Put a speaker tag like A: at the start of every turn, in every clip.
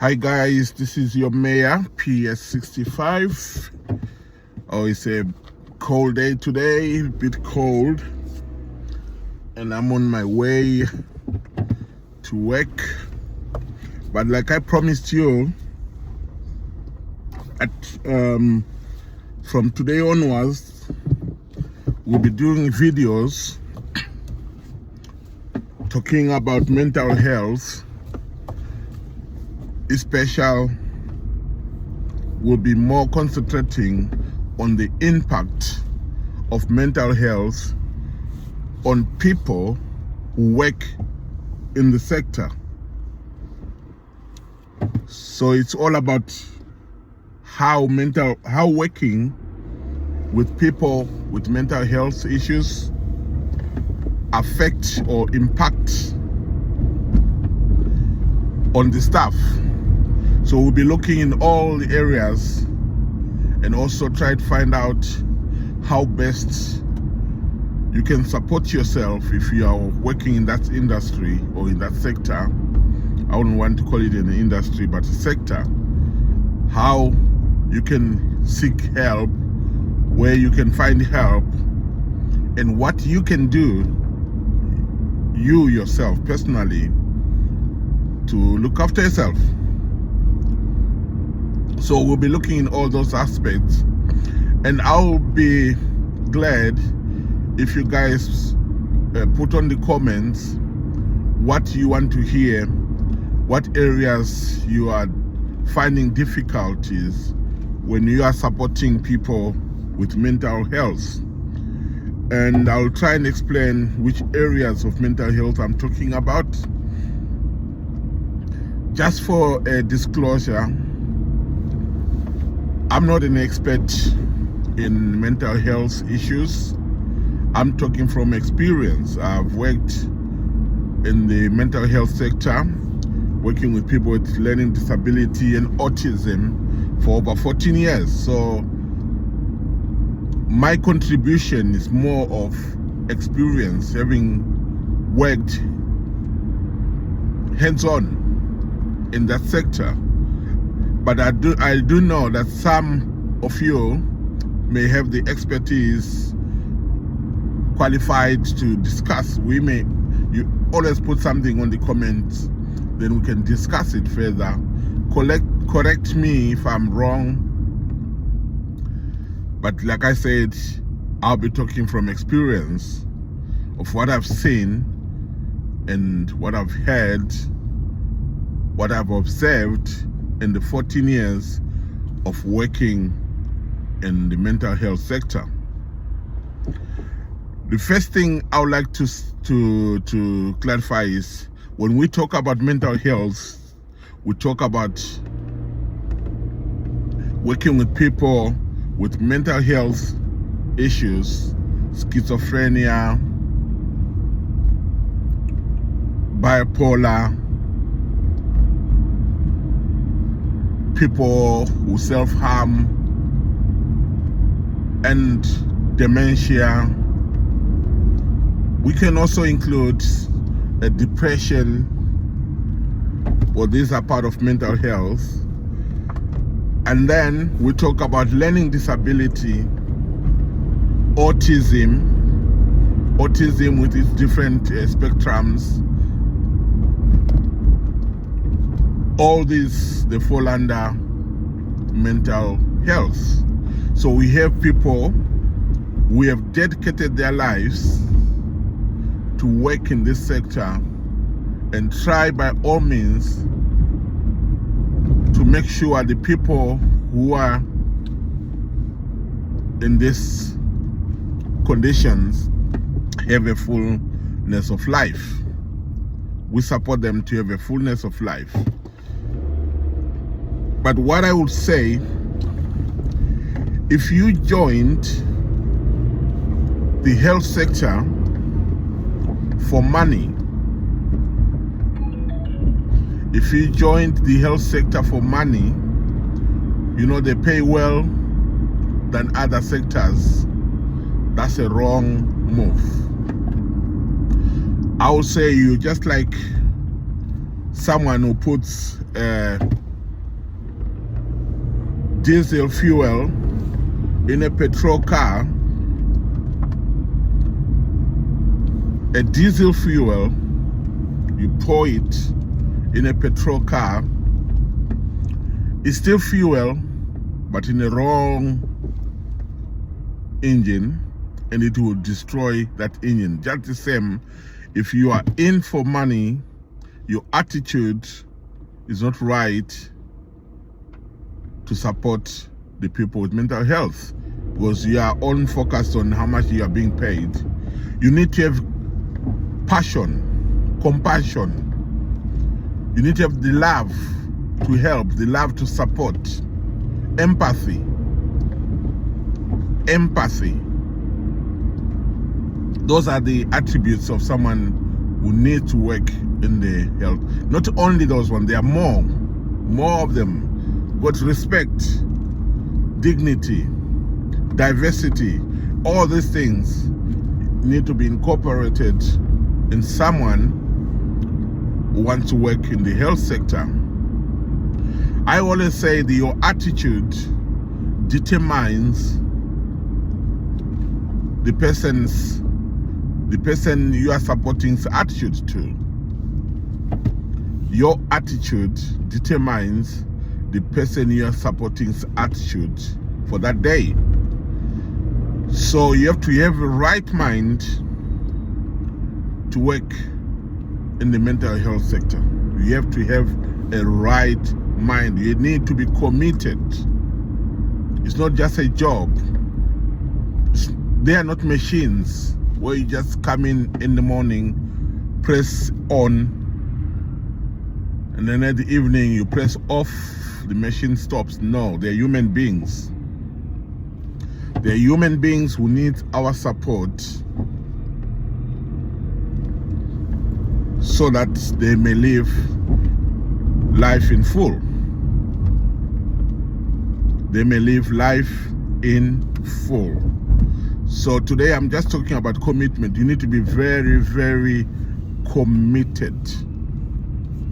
A: Hi guys, this is your mayor, PS65. Oh, it's a cold day today, a bit cold. And I'm on my way to work. But like I promised you, from today onwards, we'll be doing videos talking about mental health. Especially, will be more concentrating on the impact of mental health on people who work in the sector. So it's all about how working with people with mental health issues affect or impact on the staff. So we'll be looking in all the areas and also try to find out how best you can support yourself if you are working in that industry or in that sector. I wouldn't want to call it an industry, but a sector. How you can seek help, where you can find help, and what you can do, you yourself personally, to look after yourself. So we'll be looking in all those aspects, and I'll be glad if you guys put on the comments what you want to hear, what areas you are finding difficulties when you are supporting people with mental health. And I'll try and explain which areas of mental health I'm talking about. Just for a disclosure, I'm not an expert in mental health issues. I'm talking from experience. I've worked in the mental health sector, working with people with learning disability and autism for over 14 years. So my contribution is more of experience, having worked hands-on in that sector. But I do know that some of you may have the expertise qualified to discuss. You always put something on the comments, then we can discuss it further. Correct me if I'm wrong. But like I said, I'll be talking from experience of what I've seen and what I've heard, what I've observed in the 14 years of working in the mental health sector. The first thing I would like to clarify is, when we talk about mental health, we talk about working with people with mental health issues, schizophrenia, bipolar, people who self-harm, and dementia. We can also include a depression, or these are part of mental health. And then we talk about learning disability, autism with its different spectrums. All these, they fall under mental health. So we have people who have dedicated their lives to work in this sector and try by all means to make sure the people who are in these conditions have a fullness of life. We support them to have a fullness of life. But what I would say, if you joined the health sector for money, if you joined the health sector for money, you know they pay well than other sectors, that's a wrong move. I would say you just like someone who puts diesel fuel in a petrol car, a diesel fuel, you pour it in a petrol car, it's still fuel, but in a wrong engine, and it will destroy that engine. Just the same, if you are in for money, your attitude is not right to support the people with mental health, because you are only focused on how much you are being paid. You need to have passion, compassion. You need to have the love to help, the love to support, empathy. Those are the attributes of someone who needs to work in the health. Not only those ones, there are more of them. Got respect, dignity, diversity, all these things need to be incorporated in someone who wants to work in the health sector. I always say that your attitude determines the person you are supporting's attitude to. Your attitude determines the person you are supporting's attitude for that day. So you have to have a right mind to work in the mental health sector. You have to have a right mind. You need to be committed. It's not just a job. They are not machines where you just come in the morning, press on, and then at the evening you press off, the machine stops. No, they're human beings. They're human beings who need our support so that they may live life in full. They may live life in full. So today I'm just talking about commitment. You need to be very, very committed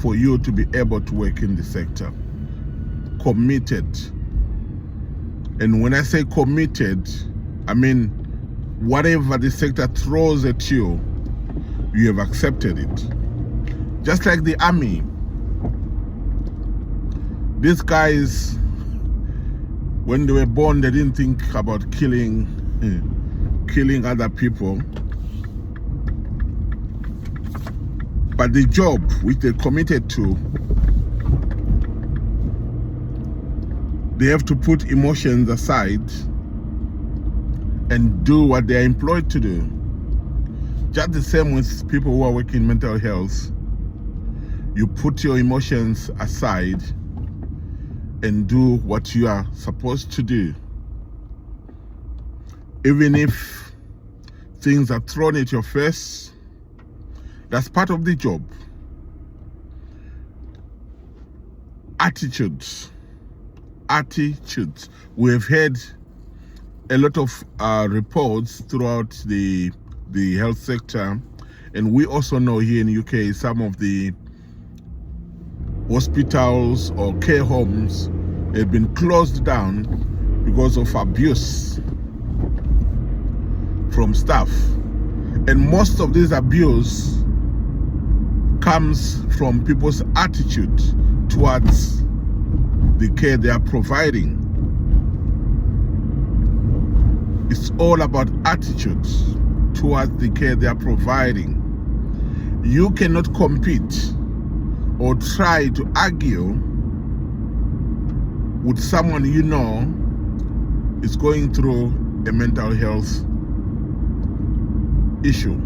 A: for you to be able to work in the sector. Committed. And when I say committed, I mean whatever the sector throws at you, you have accepted it. Just like the army. These guys, when they were born, they didn't think about killing other people. But the job which they committed to, they have to put emotions aside and do what they are employed to do. Just the same with people who are working in mental health. You put your emotions aside and do what you are supposed to do. Even if things are thrown at your face, that's part of the job. Attitudes. We have heard a lot of reports throughout the health sector, and we also know here in the UK some of the hospitals or care homes have been closed down because of abuse from staff. And most of this abuse comes from people's attitude towards the care they are providing. It's all about attitudes towards the care they are providing. You cannot compete or try to argue with someone you know is going through a mental health issue.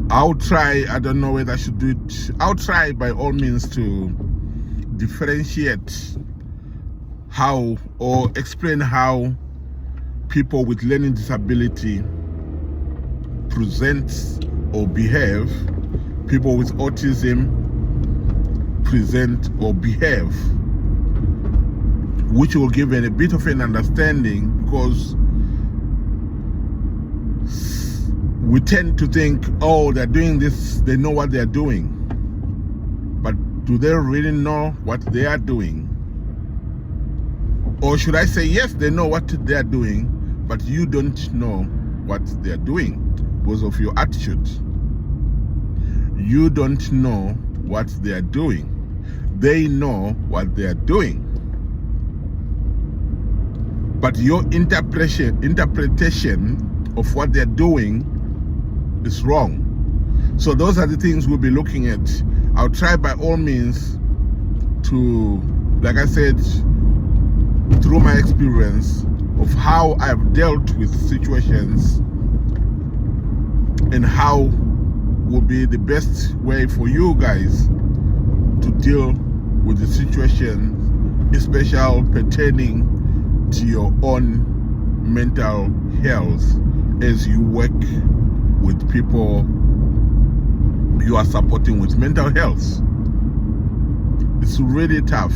A: I'll try, I don't know whether I should do it. I'll try by all means to differentiate how or explain how people with learning disability present or behave, people with autism present or behave, which will give a bit of an understanding, because we tend to think, oh, they're doing this, they know what they're doing. But Do they really know what they are doing? Or should I say, yes, they know what they are doing, but you don't know what they are doing because of your attitude. You don't know what they are doing. They know what they are doing. But your interpretation of what they're doing is wrong. So those are the things we'll be looking at. I'll try by all means to, like I said, through my experience of how I've dealt with situations and how will be the best way for you guys to deal with the situation, especially pertaining to your own mental health as you work with people you are supporting with mental health. It's really tough.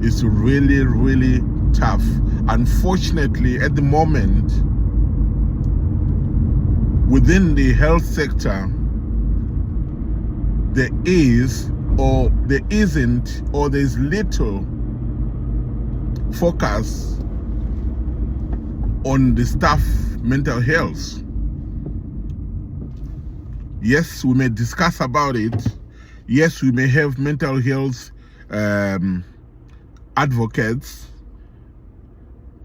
A: It's really, really tough. Unfortunately, at the moment, within the health sector, there is, or there isn't, or there's little focus on the staff mental health. Yes, we may discuss about it. Yes, we may have mental health advocates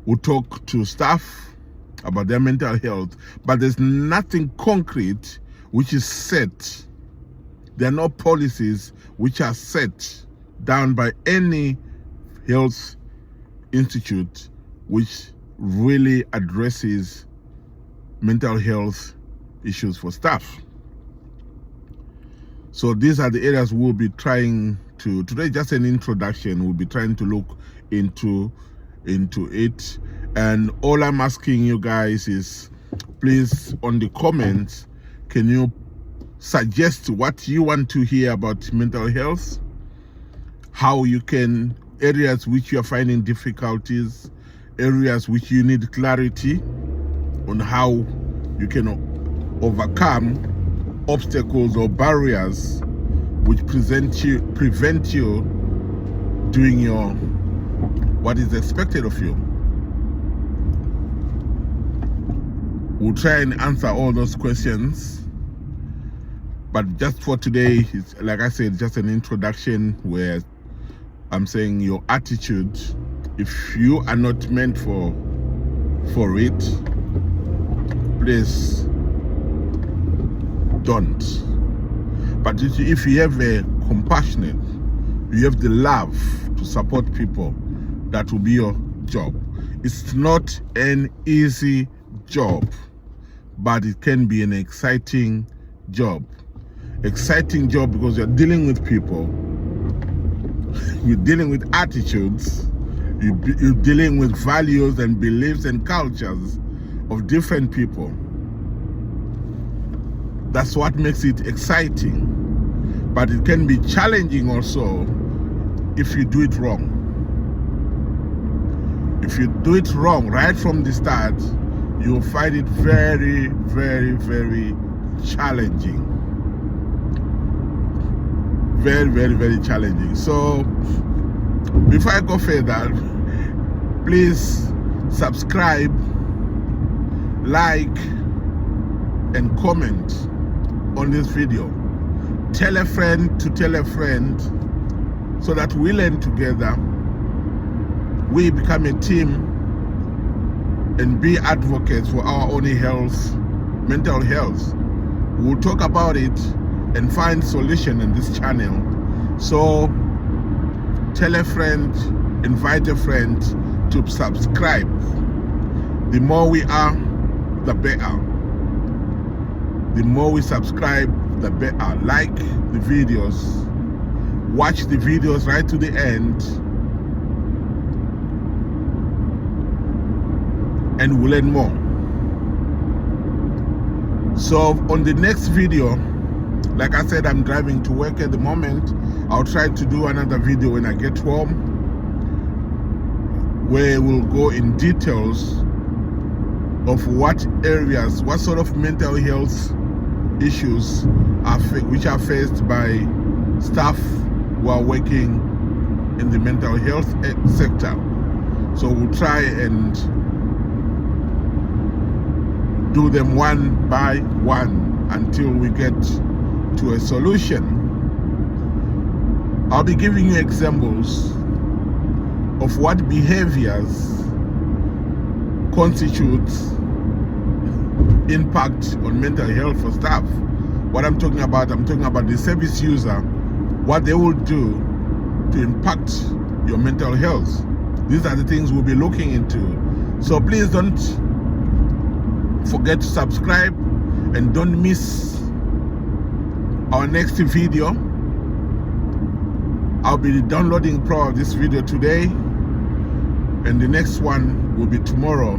A: who talk to staff about their mental health, but there's nothing concrete which is set. There are no policies which are set down by any health institute which really addresses mental health issues for staff. So these are the areas we'll be trying to, today just an introduction, we'll be trying to look into it. And all I'm asking you guys is, please, on the comments, can you suggest what you want to hear about mental health, how you can, areas which you are finding difficulties, areas which you need clarity on how you can overcome obstacles or barriers which prevent you doing your what is expected of you. We'll try and answer all those questions, but just for today, it's, like I said, just an introduction where I'm saying your attitude, if you are not meant for it, please don't. But if you have a compassionate, you have the love to support people, that will be your job. It's not an easy job, but it can be an exciting job. Exciting job because you're dealing with people, you're dealing with attitudes, you're dealing with values and beliefs and cultures of different people. That's what makes it exciting. But it can be challenging also if you do it wrong. If you do it wrong right from the start, you'll find it very, very, very challenging. Very, very, very challenging. So before I go further, please subscribe, like, and comment on this video. Tell a friend to tell a friend so that we learn together. We become a team and be advocates for our own health, mental health. We'll talk about it and find solution in this channel. So tell a friend, invite a friend to subscribe. The more we are, the better. The more we subscribe, the better. Like the videos, watch the videos right to the end, and we'll learn more. So on the next video, like I said, I'm driving to work at the moment. I'll try to do another video when I get home, where we'll go in details of what areas, what sort of mental health issues which are faced by staff who are working in the mental health sector. So we'll try and do them one by one until we get to a solution. I'll be giving you examples of what behaviors constitute impact on mental health for staff. What I'm talking about the service user, what they will do to impact your mental health. These are the things we'll be looking into. So please don't forget to subscribe and don't miss our next video. I'll be downloading probably this video today, and the next one will be tomorrow.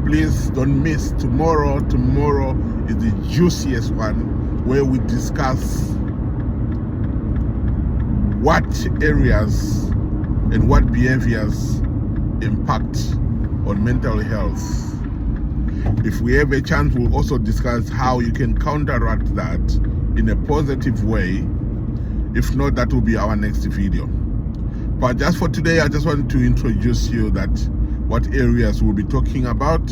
A: Please don't miss tomorrow. Tomorrow is the juiciest one, where we discuss what areas and what behaviors impact on mental health. If we have a chance, we'll also discuss how you can counteract that in a positive way. If not, that will be our next video. But just for today, I just want to introduce you that what areas we'll be talking about.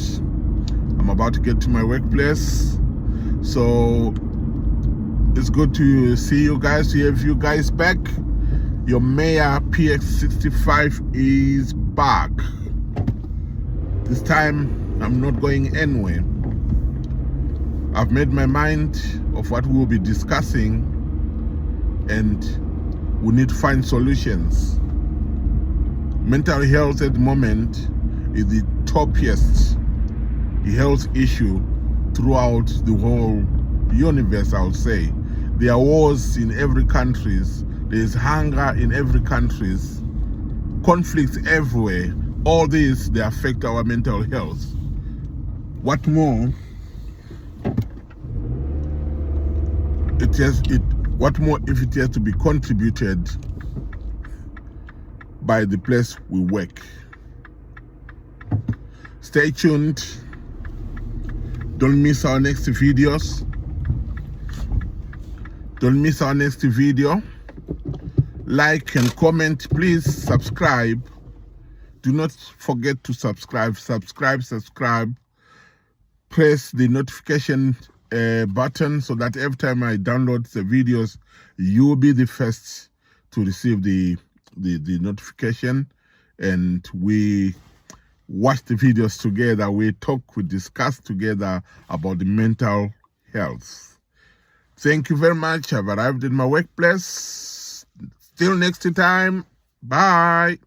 A: I'm about to get to my workplace, so it's good to see you guys, to have you guys back. Your Mayor PX65 is back. This time, I'm not going anywhere. I've made my mind of what we will be discussing, and we need to find solutions. Mental health at the moment is the toppiest health issue throughout the whole universe, I would say. There are wars in every country. There is hunger in every country. Conflicts everywhere. All these, they affect our mental health. What more? What more if it has to be contributed by the place we work? Stay tuned. Don't miss our next videos. Don't miss our next video. Like and comment. Please subscribe. Do not forget to subscribe. Subscribe. Press the notification button so that every time I download the videos, you will be the first to receive the notification, and we watch the videos together, we talk, we discuss together about the mental health. Thank you very much. I've arrived in my workplace. Till next time, bye.